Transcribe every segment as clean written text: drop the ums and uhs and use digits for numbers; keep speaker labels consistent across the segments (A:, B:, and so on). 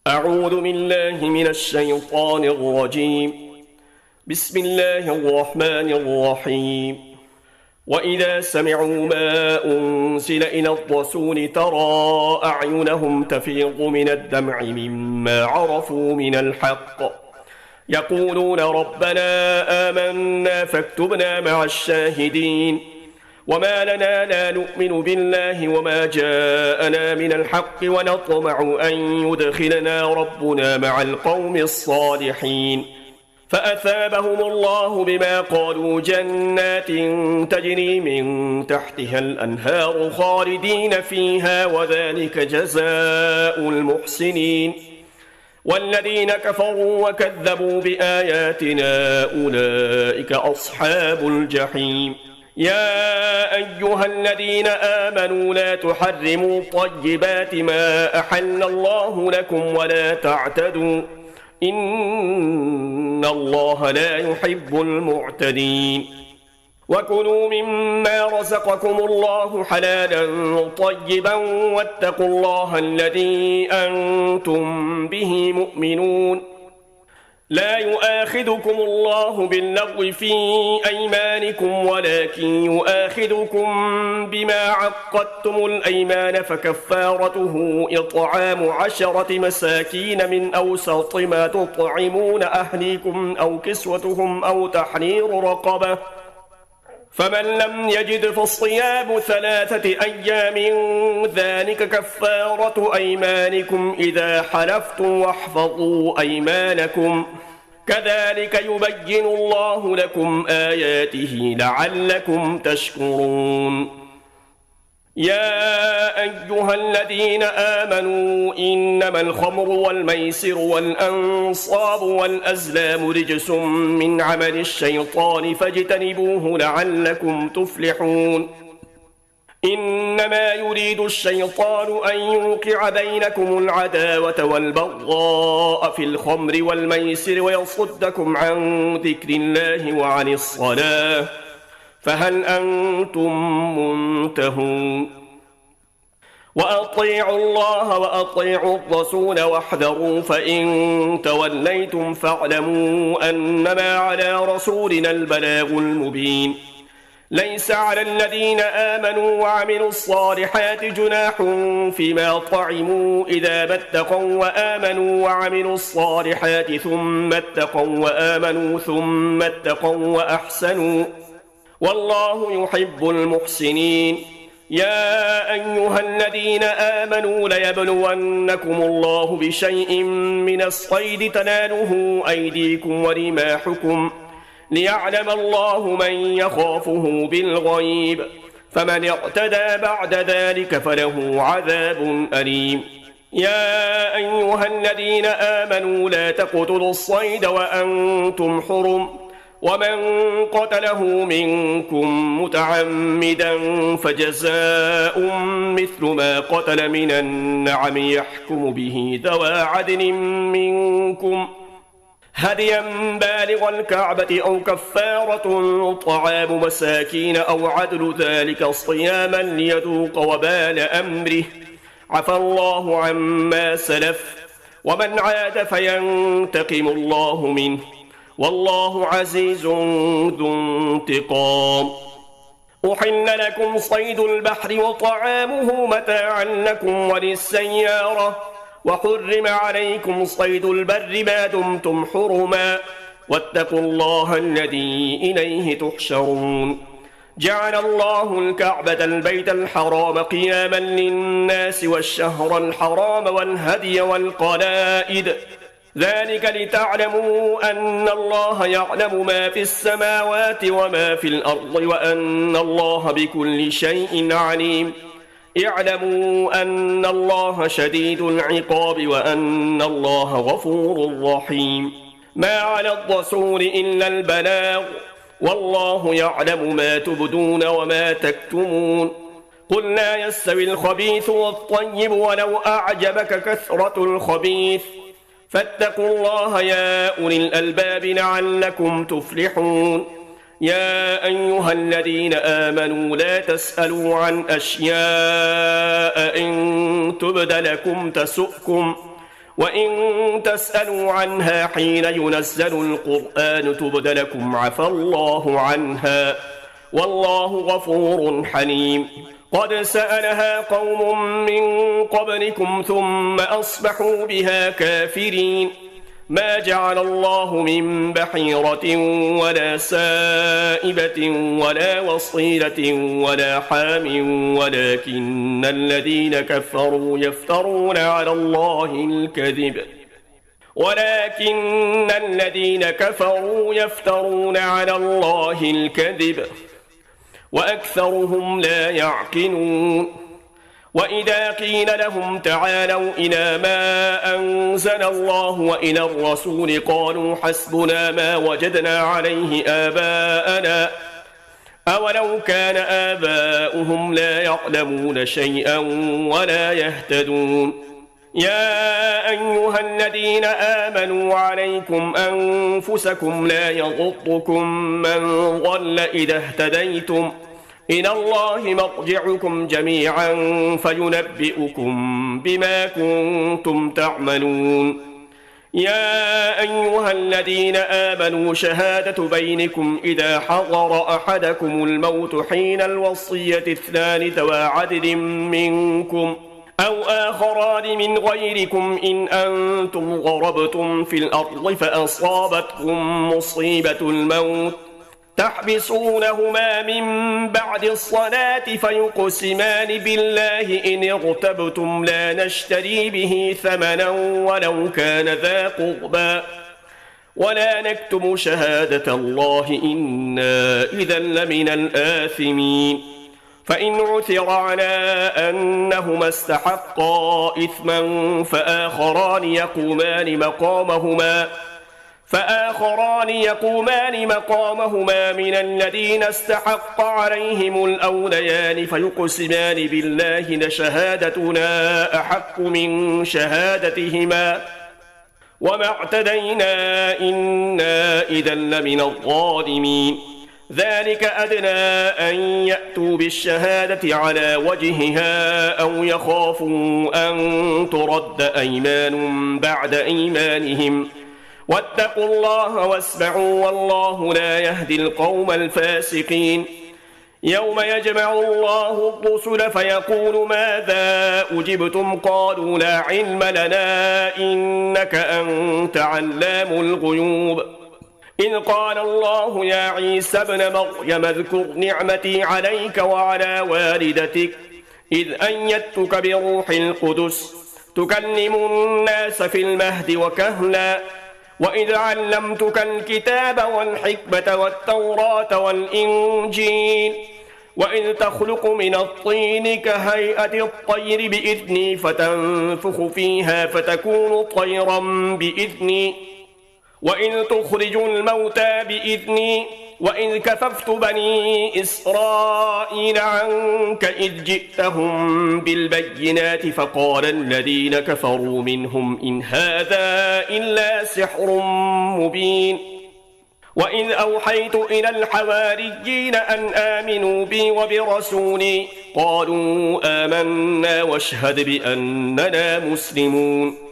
A: أعوذ بالله من الشيطان الرجيم. بسم الله الرحمن الرحيم. وإذا سمعوا ما أنزل إلى الرسول ترى أعينهم تفيض من الدمع مما عرفوا من الحق يقولون ربنا آمنا فاكتبنا مع الشاهدين. وما لنا لا نؤمن بالله وما جاءنا من الحق ونطمع أن يدخلنا ربنا مع القوم الصالحين فأثابهم الله بما قالوا جنات تجري من تحتها الأنهار خالدين فيها وذلك جزاء المحسنين. والذين كفروا وكذبوا بآياتنا أولئك أصحاب الجحيم. يا أيها الذين آمنوا لا تحرموا طيبات ما أحل الله لكم ولا تعتدوا إن الله لا يحب المعتدين. وكلوا مما رزقكم الله حلالا طيبا واتقوا الله الذي أنتم به مؤمنون. لا يؤاخذكم الله باللغو في أيمانكم ولكن يؤاخذكم بما عقدتم الأيمان فكفارته إطعام 10 مساكين من أوسط ما تطعمون أهليكم أو كسوتهم أو تحرير رقبة فمن لم يجد فالصيام 3 أيام ذلك كفارة أيمانكم إذا حلفتم واحفظوا أيمانكم كذلك يبين الله لكم آياته لعلكم تشكرون. يا أيها الذين آمنوا إنما الخمر والميسر والأنصاب والأزلام رجس من عمل الشيطان فاجتنبوه لعلكم تفلحون. إنما يريد الشيطان أن يوقع بينكم العداوة والبغضاء في الخمر والميسر ويصدكم عن ذكر الله وعن الصلاة فهل أنتم منتهون. وأطيعوا الله وأطيعوا الرسول واحذروا فإن توليتم فاعلموا أنما على رسولنا البلاغ المبين. ليس على الذين آمنوا وعملوا الصالحات جناح فيما طعموا إذا ما اتقوا وآمنوا وعملوا الصالحات ثم اتقوا وآمنوا ثم اتقوا وأحسنوا والله يحب المحسنين. يا أيها الذين آمنوا ليبلونكم الله بشيء من الصيد تناله أيديكم ورماحكم ليعلم الله من يخافه بالغيب فمن اعتدى بعد ذلك فله عذاب أليم. يا أيها الذين آمنوا لا تقتلوا الصيد وأنتم حرم ومن قتله منكم متعمدا فجزاء مثل ما قتل من النعم يحكم به ذوى عدل منكم هديا بالغ الكعبة أو كفارة طعام مساكين أو عدل ذلك صياما ليذوق وبال أمره عفى الله عما سلف ومن عاد فينتقم الله منه والله عزيز ذو انتقام. أحل لكم صيد البحر وطعامه متاعا لكم وللسيارة وحرم عليكم صيد البر ما دمتم حرما واتقوا الله الذي إليه تحشرون. جعل الله الكعبة البيت الحرام قياما للناس والشهر الحرام والهدي والقلائد ذلك لتعلموا أن الله يعلم ما في السماوات وما في الأرض وأن الله بكل شيء عليم. اعلموا أن الله شديد العقاب وأن الله غفور رحيم. ما على الرسول إلا البلاغ والله يعلم ما تبدون وما تكتمون. قل لا يستوي الخبيث والطيب ولو أعجبك كثرة الخبيث فاتقوا الله يا أولي الألباب لعلكم تفلحون. يا أيها الذين آمنوا لا تسألوا عن أشياء إن تبد لكم تسؤكم وإن تسألوا عنها حين ينزل القرآن تبد لكم عفى الله عنها والله غفور حليم. قد سألها قوم من قبلكم ثم أصبحوا بها كافرين. ما جعل الله من بحيرة ولا سائبة ولا وصيلة ولا حام ولكن الذين كفروا يفترون على الله الكذب وأكثرهم لا يعقلون. وإذا قيل لهم تعالوا إلى ما أنزل الله وإلى الرسول قالوا حسبنا ما وجدنا عليه آباءنا أولو كان آباؤهم لا يعلمون شيئا ولا يهتدون. يا أيها الذين آمنوا عليكم أنفسكم لا يغضكم من ضل إذا اهتديتم إلى الله مرجعكم جميعا فينبئكم بما كنتم تعملون. يا أيها الذين آمنوا شهادة بينكم إذا حضر أحدكم الموت حين الوصية 2 ذوى عدل منكم أو آخران من غيركم إن أنتم ضربتم في الأرض فأصابتكم مصيبة الموت تحبسونهما من بعد الصلاة فيقسمان بالله إن ارتبتم لا نشتري به ثمنا ولو كان ذا قربى ولا نكتم شهادة الله إنا إذا لمن الآثمين. فإن عثر على أنهما استحقا إثما فآخران يقومان مقامهما من الذين استحق عليهم الأوليان فيقسمان بالله لشهادتنا أحق من شهادتهما وما اعتدينا إنا إذا لمن الظالمين. ذلك أدنى أن يأتوا بالشهادة على وجهها أو يخافوا أن ترد أيمان بعد أيمانهم واتقوا الله واسمعوا والله لا يهدي القوم الفاسقين. يوم يجمع الله الرسل فيقول ماذا أجبتم قالوا لا علم لنا إنك أنت علام الغيوب. إذ قال الله يا عيسى ابن مريم اذكر نعمتي عليك وعلى والدتك إذ أيدتك بروح القدس تكلم الناس في المهد وكهلا وإذ علمتك الكتاب والحكمة والتوراة والإنجيل وإذ تخلق من الطين كهيئة الطير بإذني فتنفخ فيها فتكون طيرا بإذني وإذ تخرج الموتى بإذني وإذ كففت بني إسرائيل عنك إذ جئتهم بالبينات فقال الذين كفروا منهم إن هذا إلا سحر مبين. وإذ أوحيت إلى الحواريين أن آمنوا بي وبرسولي قالوا آمنا واشهد بأننا مسلمون.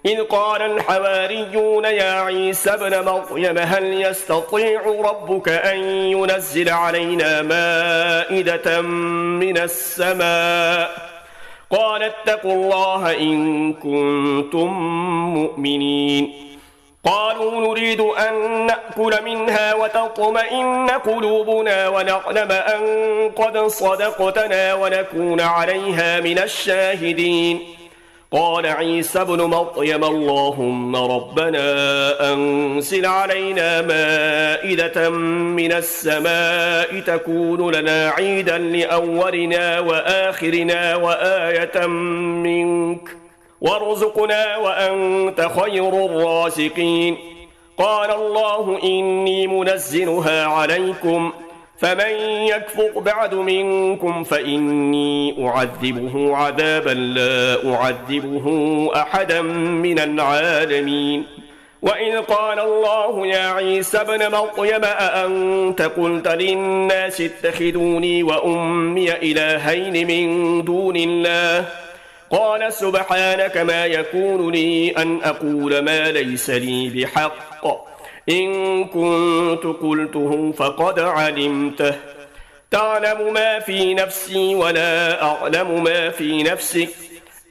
A: إذ قال الحواريون يا عيسى ابن مريم هل يستطيع ربك أن ينزل علينا مائدة من السماء قال اتقوا الله إن كنتم مؤمنين. قالوا نريد أن نأكل منها وتطمئن قلوبنا ونعلم أن قد صدقتنا ونكون عليها من الشاهدين. قال عيسى ابن مريم اللهم ربنا أنزل علينا مائدة من السماء تكون لنا عيدا لأولنا وآخرنا وآية منك وارزقنا وأنت خير الرازقين. قال الله إني منزلها عليكم فمن يكفر بعد منكم فإني أعذبه عذابا لا أعذبه أحدا من العالمين. وإذ قال الله يا عيسى ابن مريم أأنت قلت للناس اتخذوني وأمي إلهين من دون الله قال سبحانك ما يكون لي أن أقول ما ليس لي بحق إن كنت قلته فقد علمته تعلم ما في نفسي ولا أعلم ما في نفسك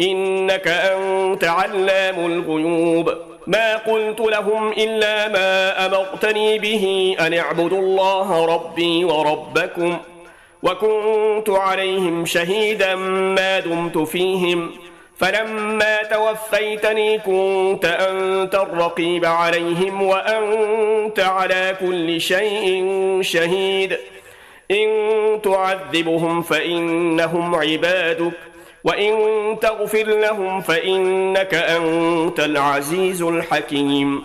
A: إنك أنت علام الغيوب ما قلت لهم إلا ما أمرتني به أن اعبدوا الله ربي وربكم وكنت عليهم شهيدا ما دمت فيهم فلما توفيتني كنت أنت الرقيب عليهم وأنت على كل شيء شهيد إن تعذبهم فإنهم عبادك وإن تغفر لهم فإنك أنت العزيز الحكيم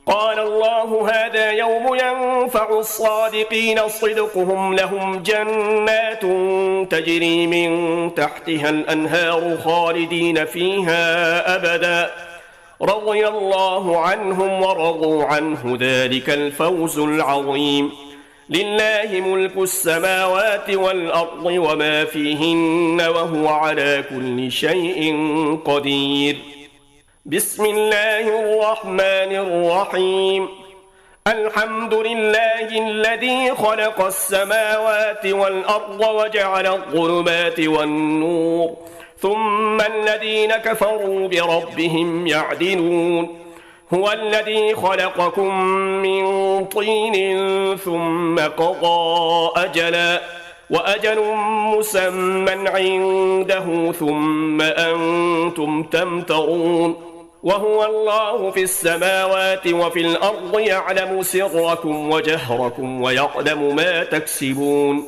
A: قال الله هذا يوم ينفع الصادقين صدقهم لهم جنات تجري من تحتها الأنهار خالدين فيها أبدا رضي الله عنهم ورضوا عنه ذلك الفوز العظيم لله ملك السماوات والأرض وما فيهن وهو على كل شيء قدير بسم الله الرحمن الرحيم الحمد لله الذي خلق السماوات والأرض وجعل الظلمات والنور ثم الذين كفروا بربهم يعدلون هو الذي خلقكم من طين ثم قضى أجلا وأجل مسمى عنده ثم أنتم تمترون وهو الله في السماوات وفي الأرض يعلم سركم وجهركم ويعلم ما تكسبون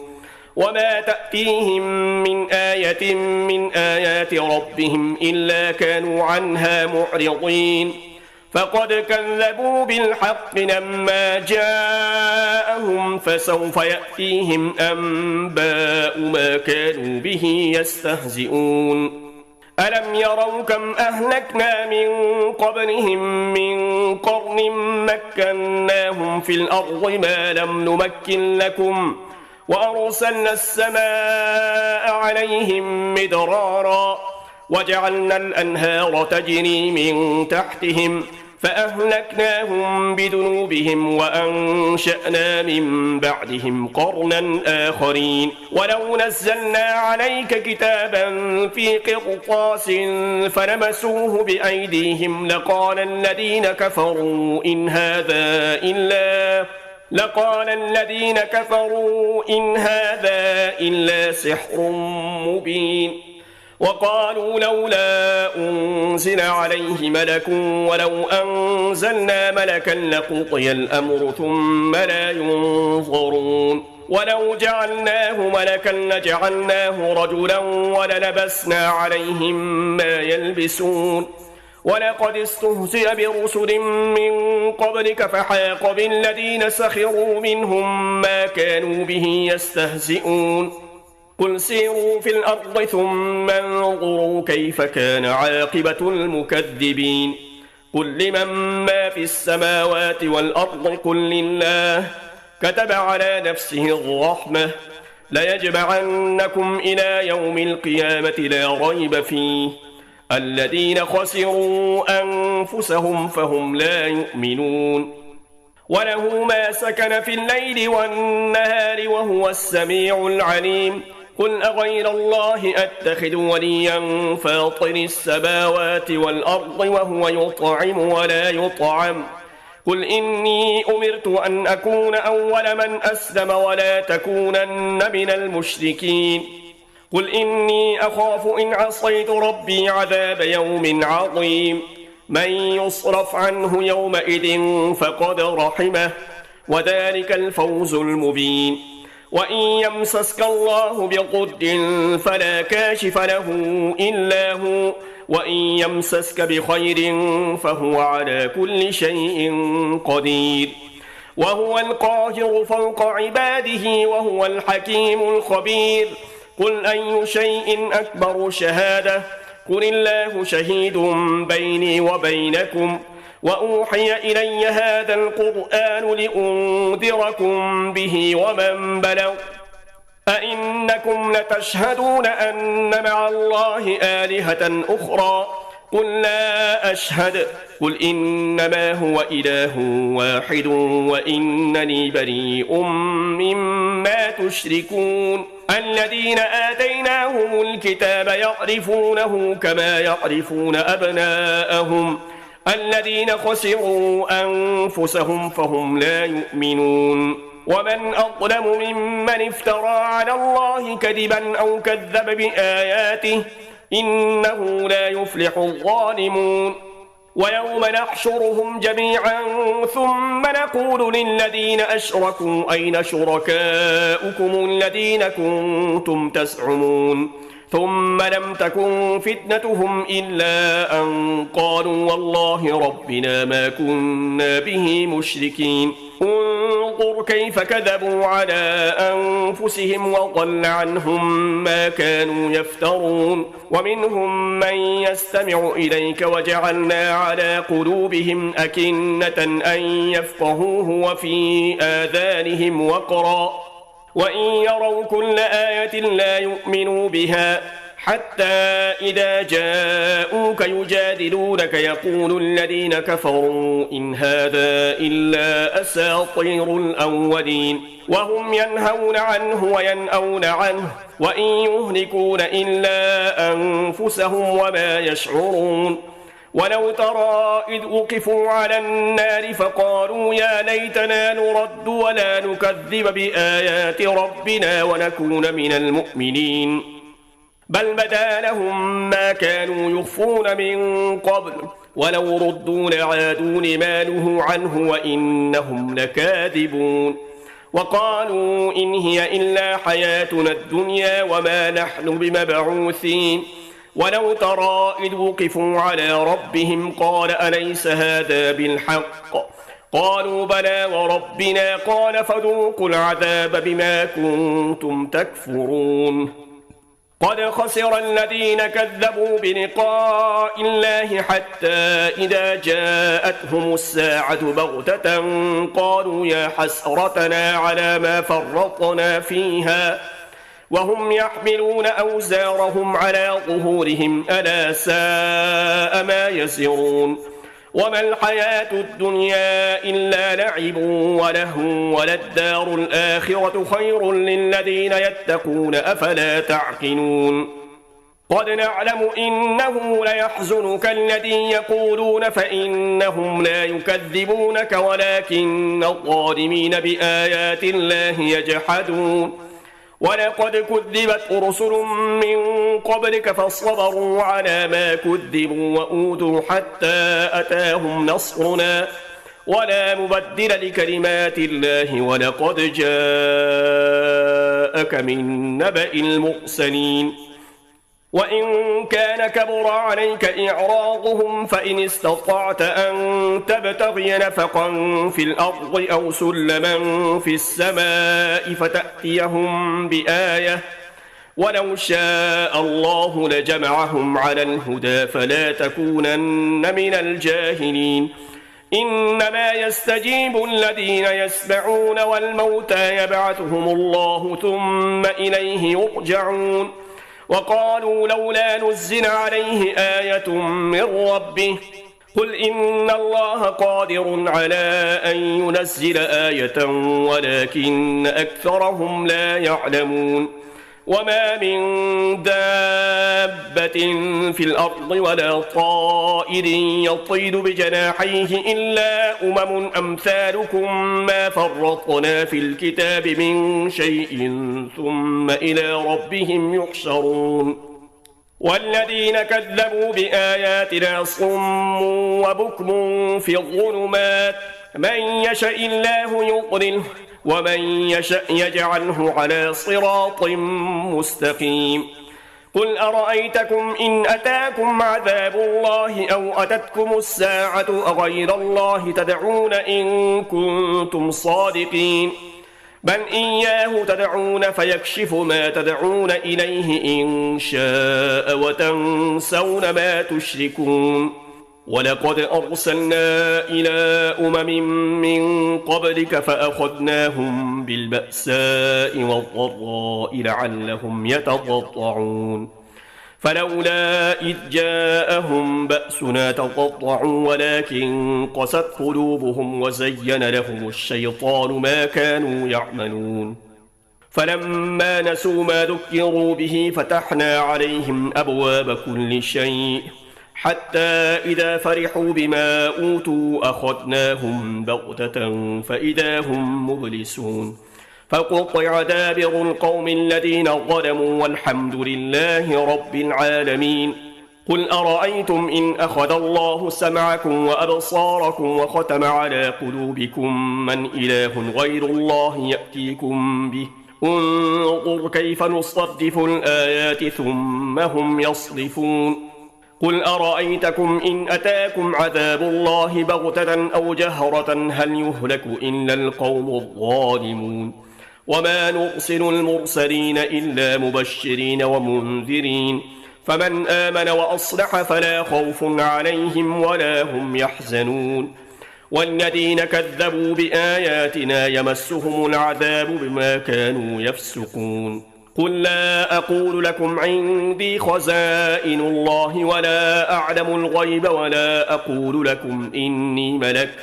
A: وما تأتيهم من آية من آيات ربهم إلا كانوا عنها معرضين فقد كذبوا بالحق لما جاءهم فسوف يأتيهم أنباء ما كانوا به يستهزئون ألم يروا كم أهلكنا من قبلهم من قرن مكناهم في الأرض ما لم نمكن لكم وأرسلنا السماء عليهم مدرارا وجعلنا الأنهار تجري من تحتهم فأهلكناهم بذنوبهم وأنشأنا من بعدهم قرنا آخرين ولو نزلنا عليك كتابا في قرطاس فلمسوه بأيديهم لقال الذين كفروا إن هذا إلا سحر مبين وقالوا لولا أنزل عليه ملك ولو أنزلنا ملكا لقضي الأمر ثم لا ينظرون ولو جعلناه ملكا لجعلناه رجلا وللبسنا عليهم ما يلبسون ولقد استهزئ برسل من قبلك فحاق بالذين سخروا منهم ما كانوا به يستهزئون قل سيروا في الأرض ثم انظروا كيف كان عاقبة المكذبين قل لمن ما في السماوات والأرض قل لله كتب على نفسه الرحمة ليجمعنكم إلى يوم القيامة لا ريب فيه الذين خسروا أنفسهم فهم لا يؤمنون وله ما سكن في الليل والنهار وهو السميع العليم قل أغير الله أتخذ وليا فاطر السماوات والأرض وهو يطعم ولا يطعم قل إني أمرت أن أكون أول من أسلم ولا تكونن من المشركين قل إني أخاف إن عصيت ربي عذاب يوم عظيم من يصرف عنه يومئذ فقد رحمه وذلك الفوز المبين وإن يمسسك الله بضر فلا كاشف له إلا هو وإن يمسسك بخير فهو على كل شيء قدير وهو القاهر فوق عباده وهو الحكيم الخبير قل أي شيء أكبر شهادة قل الله شهيد بيني وبينكم وأوحي إلي هذا القرآن لأنذركم به ومن بلغ أئنكم لتشهدون أن مع الله آلهة أخرى قل لا أشهد قل إنما هو إله واحد وإنني بريء مما تشركون الذين آتيناهم الكتاب يعرفونه كما يعرفون أبناءهم الذين خسروا أنفسهم فهم لا يؤمنون ومن أظلم ممن افترى على الله كذبا أو كذب بآياته إنه لا يفلح الظالمون ويوم نحشرهم جميعا ثم نقول للذين أشركوا أين شركاؤكم الذين كنتم تزعمون ثم لم تكن فتنتهم إلا أن قالوا والله ربنا ما كنا به مشركين انظر كيف كذبوا على أنفسهم وضل عنهم ما كانوا يفترون ومنهم من يستمع إليك وجعلنا على قلوبهم أكنة أن يفقهوه وفي آذانهم وقرا وإن يروا كل آية لا يؤمنوا بها حتى إذا جاءوك يجادلونك يقول الذين كفروا إن هذا إلا أساطير الأولين وهم ينهون عنه وينأون عنه وإن يهلكون إلا أنفسهم وما يشعرون ولو ترى إذ وقفوا على النار فقالوا يا ليتنا نرد ولا نكذب بآيات ربنا ونكون من المؤمنين بل بدا لهم ما كانوا يخفون من قبل ولو ردوا لعادوا لما نهوا عنه وإنهم لكاذبون وقالوا إن هي إلا حياتنا الدنيا وما نحن بمبعوثين ولو ترى إذ وقفوا على ربهم قال أليس هذا بالحق قالوا بلى وربنا قال فذوقوا العذاب بما كنتم تكفرون قد خسر الذين كذبوا بلقاء الله حتى إذا جاءتهم الساعة بغتة قالوا يا حسرتنا على ما فرطنا فيها وهم يحملون أوزارهم على ظهورهم ألا ساء ما يزرون وما الحياة الدنيا إلا لعب ولهو وللدار الآخرة خير للذين يتقون أفلا تعقلون قد نعلم إنه ليحزنك الذي يقولون فإنهم لا يكذبونك ولكن الظالمين بآيات الله يجحدون ولقد كذبت رسل من قبلك فاصبروا على ما كذبوا وأوذوا حتى أتاهم نصرنا ولا مبدل لكلمات الله ولقد جاءك من نبأ المرسلين وإن كان كبر عليك إعراضهم فإن استطعت أن تبتغي نفقا في الأرض أو سلما في السماء فتأتيهم بآية ولو شاء الله لجمعهم على الهدى فلا تكونن من الجاهلين إنما يستجيب الذين يسمعون والموتى يبعثهم الله ثم إليه يرجعون وقالوا لولا نزل عليه آية من ربه قل إن الله قادر على أن ينزل آية ولكن أكثرهم لا يعلمون وما من دابة في الأرض ولا طائر يطير بجناحيه إلا أمثالكم ما فرطنا في الكتاب من شيء ثم إلى ربهم يحشرون والذين كذبوا بآياتنا صم وبكم في الظلمات من يشاء الله يضلله ومن يشأ يجعله على صراط مستقيم قل أرأيتكم إن أتاكم عذاب الله أو أتتكم الساعة أغير الله تدعون إن كنتم صادقين بل إياه تدعون فيكشف ما تدعون إليه إن شاء وتنسون ما تشركون ولقد أرسلنا إلى أمم من قبلك فأخذناهم بالبأساء والضراء لعلهم يتضرعون فلولا إذ جاءهم بأسنا تضرعوا ولكن قست قلوبهم وزين لهم الشيطان ما كانوا يعملون فلما نسوا ما ذكروا به فتحنا عليهم أبواب كل شيء حتى إذا فرحوا بما أوتوا أخذناهم بغتة فإذا هم مبلسون فقطع دابر القوم الذين ظلموا والحمد لله رب العالمين قل أرأيتم إن أخذ الله سمعكم وأبصاركم وختم على قلوبكم من إله غير الله يأتيكم به انظر كيف نصرف الآيات ثم هم يصرفون قل أرأيتكم إن أتاكم عذاب الله بغتة أو جهرة هل يهلك إلا القوم الظالمون وما نرسل المرسلين إلا مبشرين ومنذرين فمن آمن وأصلح فلا خوف عليهم ولا هم يحزنون والذين كذبوا بآياتنا يمسهم العذاب بما كانوا يفسقون قل لا أقول لكم عندي خزائن الله ولا أعلم الغيب ولا أقول لكم إني ملك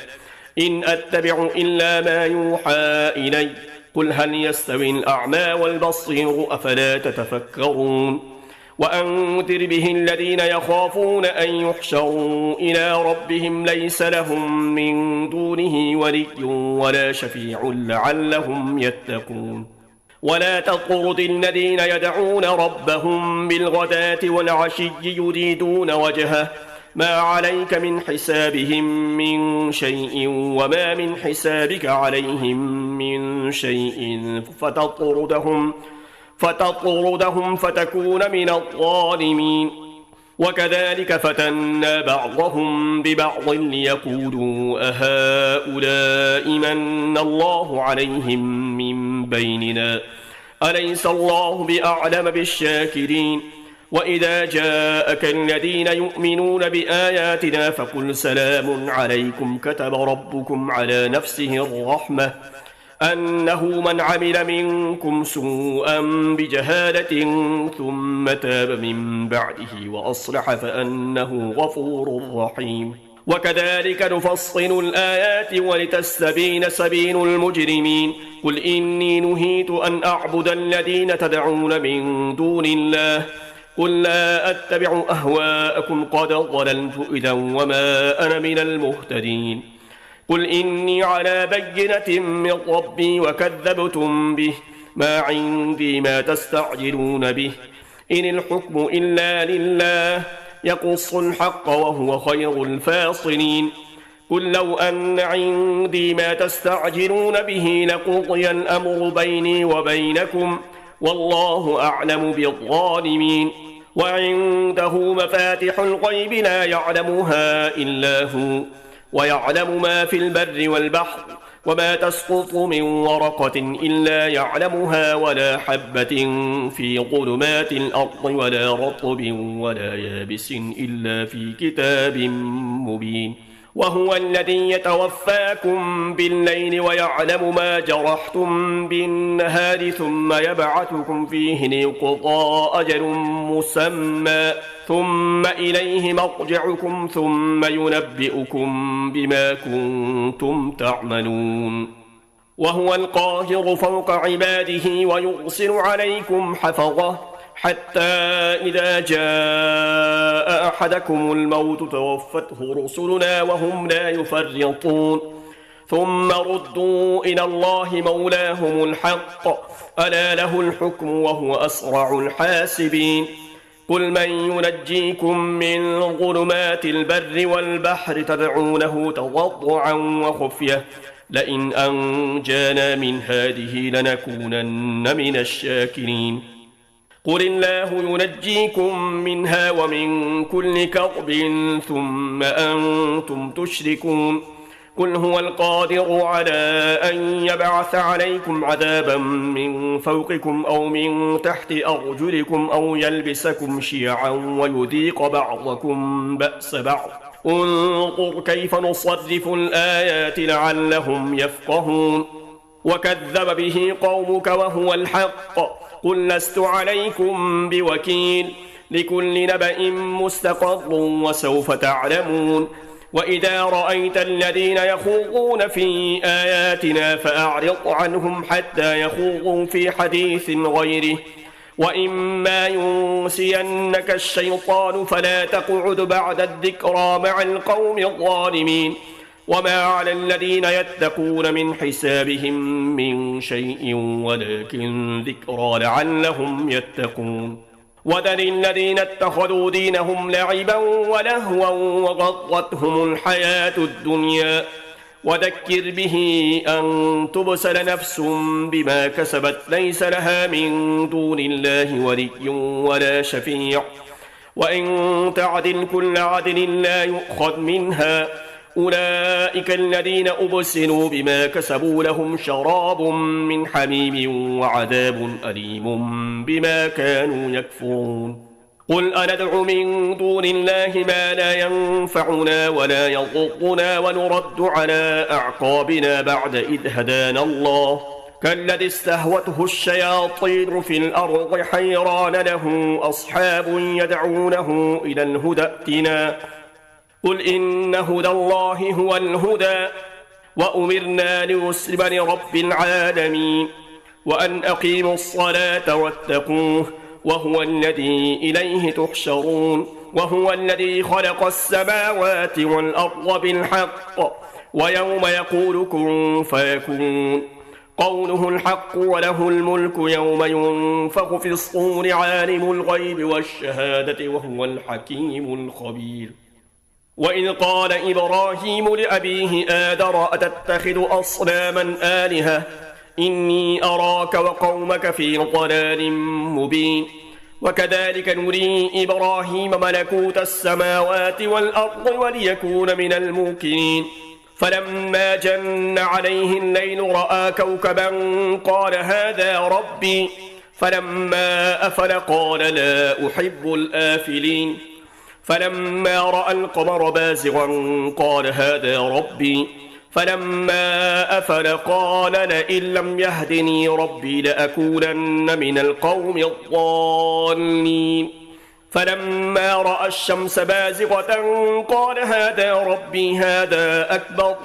A: إن أتبع إلا ما يوحى إلي قل هل يستوي الأعمى والبصير أفلا تتفكرون وأنذر به الذين يخافون أن يحشروا إلى ربهم ليس لهم من دونه ولي ولا شفيع لعلهم يتقون ولا تطرد الذين يدعون ربهم بالغداة والعشي يريدون وجهه ما عليك من حسابهم من شيء وما من حسابك عليهم من شيء فتطردهم فتكون من الظالمين وكذلك فتنا بعضهم ببعض ليقولوا أهؤلاء من الله عليهم من بيننا أليس الله بأعلم بالشاكرين وإذا جاءك الذين يؤمنون بآياتنا فقل سلام عليكم كتب ربكم على نفسه الرحمة أنه من عمل منكم سوءا بجهالة ثم تاب من بعده وأصلح فأنه غفور رحيم وكذلك نفصل الآيات ولتستبين سبيل المجرمين قل إني نهيت أن أعبد الذين تدعون من دون الله قل لا أتبع أهواءكم قد ضللت إذا وما أنا من المهتدين قل إني على بينة من ربي وكذبتم به ما عندي ما تستعجلون به إن الحكم إلا لله يقص الحق وهو خير الفاصلين قل لو أن عندي ما تستعجلون به لقضي الأمر بيني وبينكم والله أعلم بالظالمين وعنده مفاتح الغيب لا يعلمها إلا هو ويعلم ما في البر والبحر وما تسقط من ورقة إلا يعلمها ولا حبة في ظلمات الأرض ولا رطب ولا يابس إلا في كتاب مبين وهو الذي يتوفاكم بالليل ويعلم ما جرحتم بالنهار ثم يبعثكم فيه ليقضى أجل مسمى ثم إليه مرجعكم ثم ينبئكم بما كنتم تعملون وهو القاهر فوق عباده ويرسل عليكم حفظه حتى إذا جاء أحدكم الموت توفته رسلنا وهم لا يفرطون ثم ردوا إلى الله مولاهم الحق ألا له الحكم وهو أسرع الحاسبين قل من ينجيكم من ظلمات البر والبحر تدعونه تضرعا وخفية لئن أنجانا من هذه لنكونن من الشاكرين قل الله ينجيكم منها ومن كل كرب ثم أنتم تشركون قل هو القادر على أن يبعث عليكم عذابا من فوقكم أو من تحت أرجلكم أو يلبسكم شيعا ويذيق بعضكم بأس بعض انظر كيف نصرف الآيات لعلهم يفقهون وكذب به قومك وهو الحق قل لست عليكم بوكيل لكل نبأ مستقر وسوف تعلمون وإذا رأيت الذين يخوضون في آياتنا فأعرض عنهم حتى يخوضوا في حديث غيره وإما ينسينك الشيطان فلا تقعد بعد الذكرى مع القوم الظالمين وما على الذين يتقون من حسابهم من شيء ولكن ذكرى لعلهم يتقون وذر الذين اتخذوا دينهم لعبا ولهوا وغرتهم الحياة الدنيا وذكر به أن تبسل نفس بما كسبت ليس لها من دون الله ولي ولا شفيع وإن تعدل كل عدل لا يؤخذ منها أولئك الذين أبسلوا بما كسبوا لهم شراب من حميم وعذاب أليم بما كانوا يكفرون قل أندعو من دون الله ما لا ينفعنا ولا يضرنا ونرد على أعقابنا بعد إذ هدانا الله كالذي استهوته الشياطين في الأرض حيران له أصحاب يدعونه إلى الهدى ائتنا قل إن هدى الله هو الهدى وأمرنا لنسلم لرب العالمين وأن أقيموا الصلاة واتقوه وهو الذي إليه تحشرون وهو الذي خلق السماوات والأرض بالحق ويوم يقول كن فيكون قوله الحق وله الملك يوم ينفخ في الصور عالم الغيب والشهادة وهو الحكيم الخبير وإذ قال إبراهيم لأبيه آذر أتتخذ أصناما آلهة إني أراك وقومك في ضلال مبين وكذلك نري إبراهيم ملكوت السماوات والأرض وليكون من الموقنين فلما جن عليه الليل رأى كوكبا قال هذا ربي فلما أفل قال لا أحب الآفلين فلما رأى القمر بازغا قال هذا ربي فلما أفل قال لئن لم يهدني ربي لأكونن من القوم الضالين فلما رأى الشمس بازغة قال هذا ربي هذا أكبر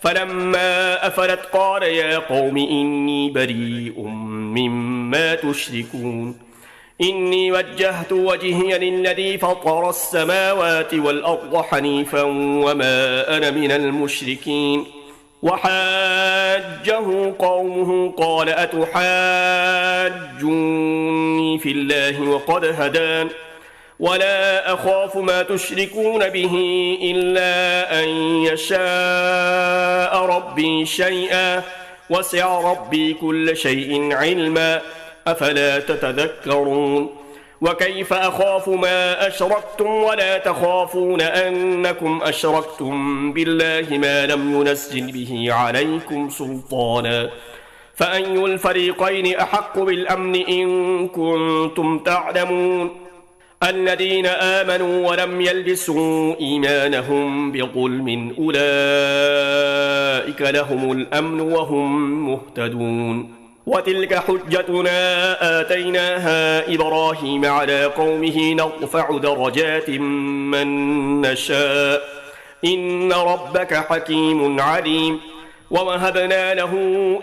A: فلما أفلت قال يا قوم إني بريء مما تشركون إني وجهت وجهي للذي فطر السماوات والأرض حنيفا وما أنا من المشركين وحاجه قومه قال أتحاجوني في الله وقد هدان ولا أخاف ما تشركون به إلا أن يشاء ربي شيئا وسع ربي كل شيء علما أفلا تتذكرون وكيف أخاف ما أشركتم ولا تخافون أنكم أشركتم بالله ما لم ينزل به عليكم سلطانا فأي الفريقين أحق بالأمن إن كنتم تعلمون الذين آمنوا ولم يلبسوا إيمانهم بظلم أولئك لهم الأمن وهم مهتدون وتلك حجتنا آتيناها إبراهيم على قومه نرفع درجات من نشاء إن ربك حكيم عليم ووهبنا له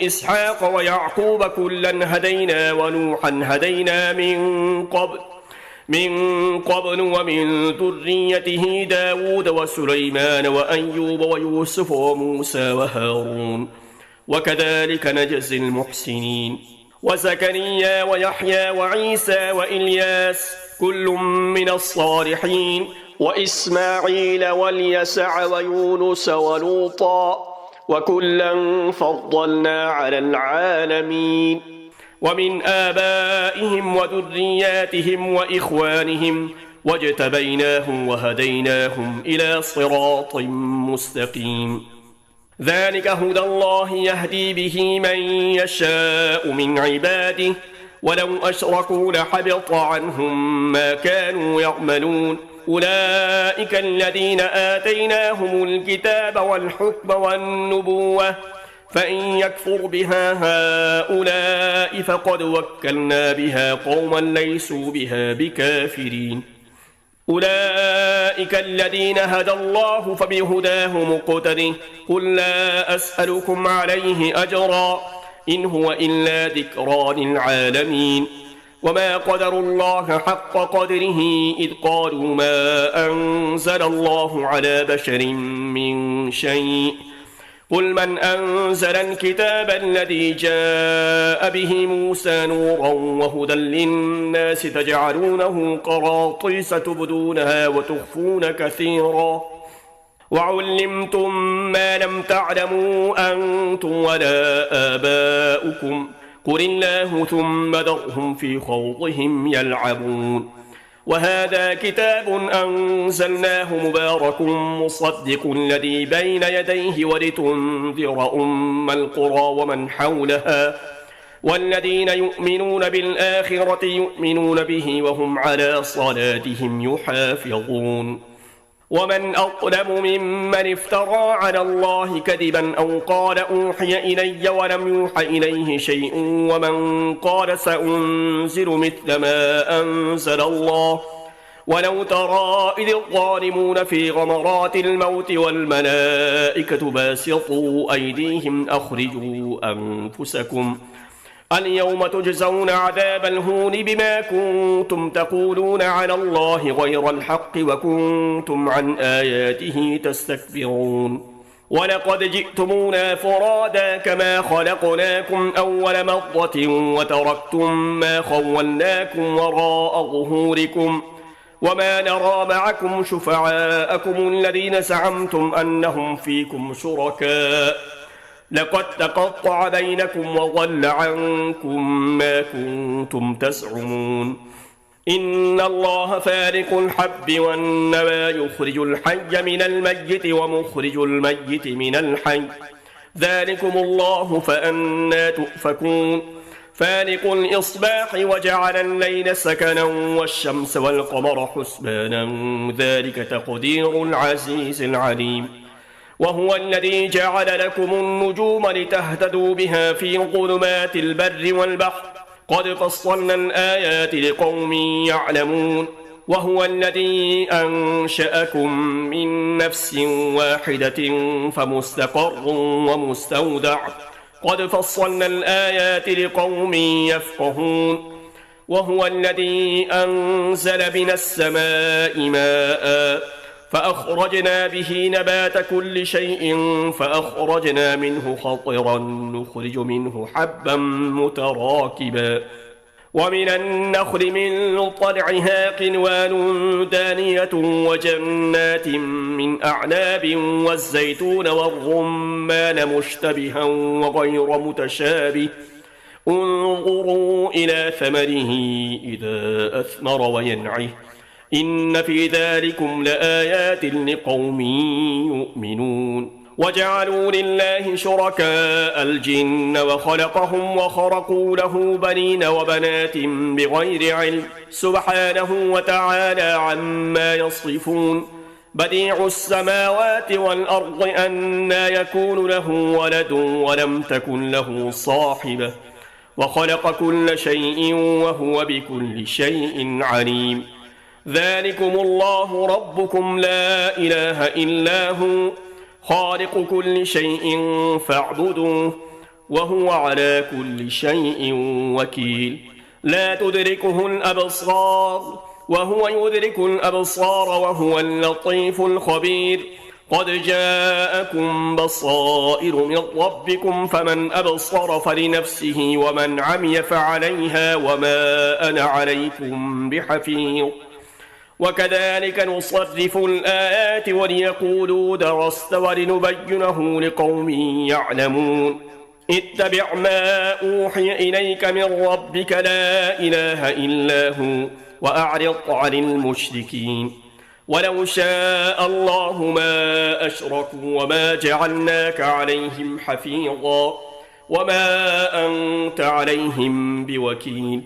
A: إسحاق ويعقوب كلا هدينا ونوحا هدينا من قبل ومن ذريته داود وسليمان وأيوب ويوسف وموسى وهارون وكذلك نجزي المحسنين وزكريا ويحيى وعيسى وإلياس كل من الصالحين وإسماعيل واليسع ويونس ولوطا وكلا فضلنا على العالمين ومن آبائهم وذرياتهم وإخوانهم واجتبيناهم وهديناهم إلى صراط مستقيم ذلك هدى الله يهدي به من يشاء من عباده ولو أشركوا لحبط عنهم ما كانوا يعملون أولئك الذين آتيناهم الكتاب والحكم والنبوة فإن يكفر بها هؤلاء فقد وكلنا بها قوما ليسوا بها بكافرين. أولئك الذين هدى الله فبهداه مقتده قل لا أسألكم عليه أجرا إن هو إلا ذكرى للعالمين. وما قدروا الله حق قدره إذ قالوا ما أنزل الله على بشر من شيء قل من أنزل الكتاب الذي جاء به موسى نورا وهدى للناس تجعلونه قراطيس تبدونها وتخفون كثيرا وعلمتم ما لم تعلموا أنتم ولا آباؤكم قل الله ثم ذرهم في خوضهم يلعبون. وهذا كتاب أنزلناه مبارك مصدق الذي بين يديه ولتنذر أم القرى ومن حولها والذين يؤمنون بالآخرة يؤمنون به وهم على صلاتهم يحافظون. ومن أظلم ممن افترى على الله كذبا أو قال أوحي إلي ولم يوح إليه شيء ومن قال سأنزل مثل ما أنزل الله ولو ترى إذ الظالمون في غمرات الموت والملائكة باسطوا أيديهم أخرجوا أنفسكم اليوم تجزون عذاب الهون بما كنتم تقولون على الله غير الحق وكنتم عن آياته تستكبرون. ولقد جئتمونا فرادا كما خلقناكم أول مرة وتركتم ما خولناكم وراء ظهوركم وما نرى معكم شفعاءكم الذين زعمتم أنهم فيكم شركاء لقد تقطع بينكم وضل عنكم ما كنتم تزعمون. إن الله فارق الحب والنوى يخرج الحي من الميت ومخرج الميت من الحي ذلكم الله فأنى تؤفكون. فارق الإصباح وجعل الليل سكنا والشمس والقمر حسبانا ذلك تقدير العزيز العليم. وهو الذي جعل لكم النجوم لتهتدوا بها في ظلمات البر والبحر قد فصلنا الآيات لقوم يعلمون. وهو الذي أنشأكم من نفس واحدة فمستقر ومستودع قد فصلنا الآيات لقوم يفقهون. وهو الذي أنزل من السماء ماء فأخرجنا به نبات كل شيء فأخرجنا منه خضرا نخرج منه حبا متراكبا ومن النخل من طلعها قنوان دانية وجنات من أعناب والزيتون والرمان مشتبها وغير متشابه انظروا إلى ثمره إذا أثمر وينعه إن في ذلكم لآيات لقوم يؤمنون. وجعلوا لله شركاء الجن وخلقهم وخرقوا له بنين وبنات بغير علم سبحانه وتعالى عما يصفون. بديع السماوات والأرض أنى يكون له ولد ولم تكن له صاحبة وخلق كل شيء وهو بكل شيء عليم. ذلكم الله ربكم لا إله إلا هو خالق كل شيء فاعبدوه وهو على كل شيء وكيل. لا تدركه الأبصار وهو يدرك الأبصار وهو اللطيف الخبير. قد جاءكم بصائر من ربكم فمن أبصر فلنفسه ومن عمي فعليها وما أنا عليكم بحفيظ. وكذلك نصرف الآيات وليقولوا درست ولنبينه لقوم يعلمون. اتبع ما أوحي إليك من ربك لا إله إلا هو وأعرض عن المشركين. ولو شاء الله ما أشركوا وما جعلناك عليهم حفيظا وما أنت عليهم بوكيل.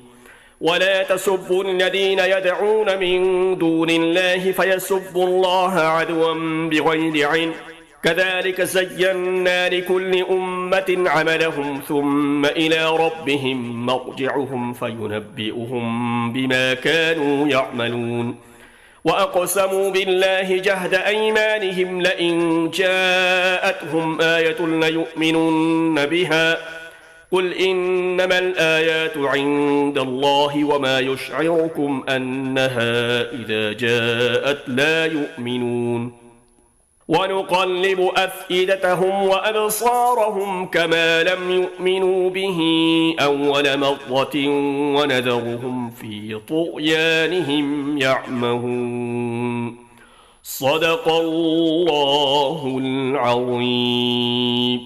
A: ولا تسبوا الذين يدعون من دون الله فيسبوا الله عدوا بغير علم كذلك زينا لكل أمة عملهم ثم إلى ربهم مرجعهم فينبئهم بما كانوا يعملون وأقسموا بالله جهد أيمانهم لئن جاءتهم آية ليؤمنن بها قل إنما الآيات عند الله وما يشعركم أنها إذا جاءت لا يؤمنون ونقلب أفئدتهم وأبصارهم كما لم يؤمنوا به أول مرة ونذرهم في طغيانهم يعمهون صدق الله العظيم.